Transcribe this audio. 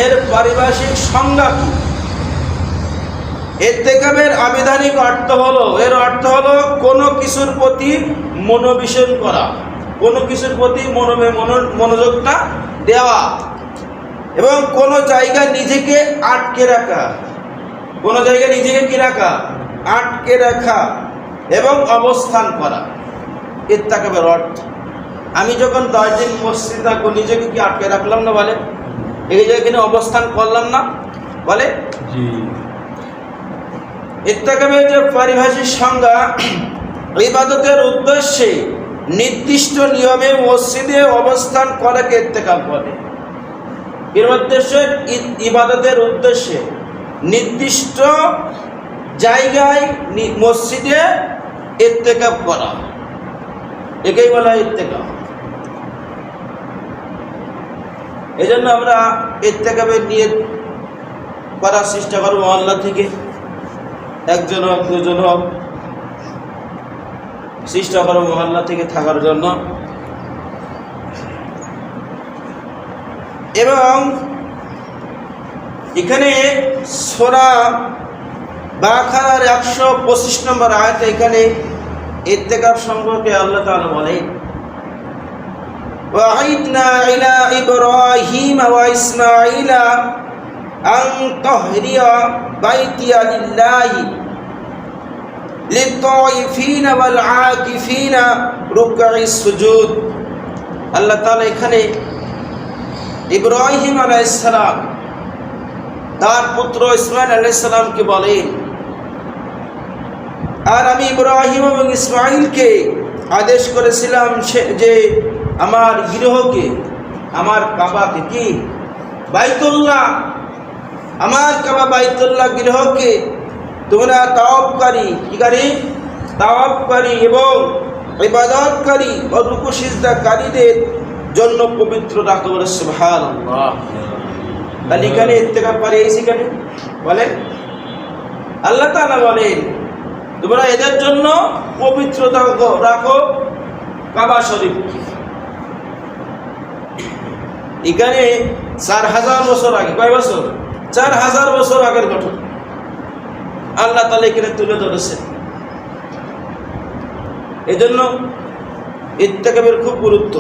এর পারিভাষিক সংজ্ঞা কি? ইত্তেকাবের আবিধানিক অর্থ হলো, এর অর্থ হলো কোনো কিছুর প্রতি মনোবিষণ করা, কোনো কিছুর প্রতি মনোযোগটা দেওয়া, এবং কোনো জায়গায় নিজেকে আটকে রাখা, কোনো জায়গায় নিজেকে কি রাখা? আটকে রাখা এবং অবস্থান করা ইত্তেকাবের অর্থ। আমি যখন 10 দিন মসজিদে থাকবো, নিজেকে কি আটকে রাখলাম না? বলে এই জায়গায় অবস্থান করলাম না? বলে জি। ইত্তেকাবের যে পারিভাষিক সংজ্ঞা, ইবাদতের উদ্দেশ্যে নির্দিষ্ট নিয়মে মসজিদে অবস্থান করাকে ইত্তেকাব বলে। এর উদ্দেশ্যে, ইবাদতের উদ্দেশ্যে নির্দিষ্ট জায়গায় মসজিদে ইত্তেকাব করা, একেই বলা হয় ইত্তেকাব। এই জন্য আমরা ইত্তেকাবের নিয়ত করার চেষ্টা করবো মহল্লা থেকে, একজন হোক দুজন হোক, চেষ্টা করবো মহল্লা থেকে থাকার জন্য। এবং এখানে সূরা বাকারার 125 নম্বর আয়াতে এখানে ইত্তেকাব সম্পর্কে আল্লাহ তাআলা বলেন, وَعِدْنَا إِلَى إِبْرَاهِيمَ وَإِسْمَاعِيلَ أَنْ طَهِّرَ بَيْتِيَ لِلَّهِ لِلطَّائِفِينَ وَالْعَاكِفِينَ رُكَّعِ السُّجُودِ। আল্লাহ তাআলা এখানে ইব্রাহিম আলাইহিস সালাম তার পুত্র ইসমাঈল আলাইহিস সালামকে বলেন, আর আমি ইব্রাহিম এবং ইসমাঈলকে আদেশ করেছিলাম যে আমার গৃহকে, আমার কাবাকে, কি বাইতুল্লাহ, আমার কাবা বাইতুল্লাহ গৃহকে তোমরা তাওয়াফকারী, কিকারী? তাওয়াফকারী এবং ইবাদতকারী ও রুকু সিজদাকারীদের জন্য পবিত্র রাখো। বলে সুবহানাল্লাহ। তাহলে এখানে ইত্তেকাব পারে এই সেখানে বলেন, আল্লাহ তাআলা বলেন তোমরা এদের জন্য পবিত্র রাখো কাবা শরীফকে। এখানে 4000 বছর আগে, কয় বছর? 4000 বছর আগের ঘটনা আল্লাহ তাআলা এখানে তুলে ধরেছেন। এই জন্য ইত্তেকাবের খুব গুরুত্ব।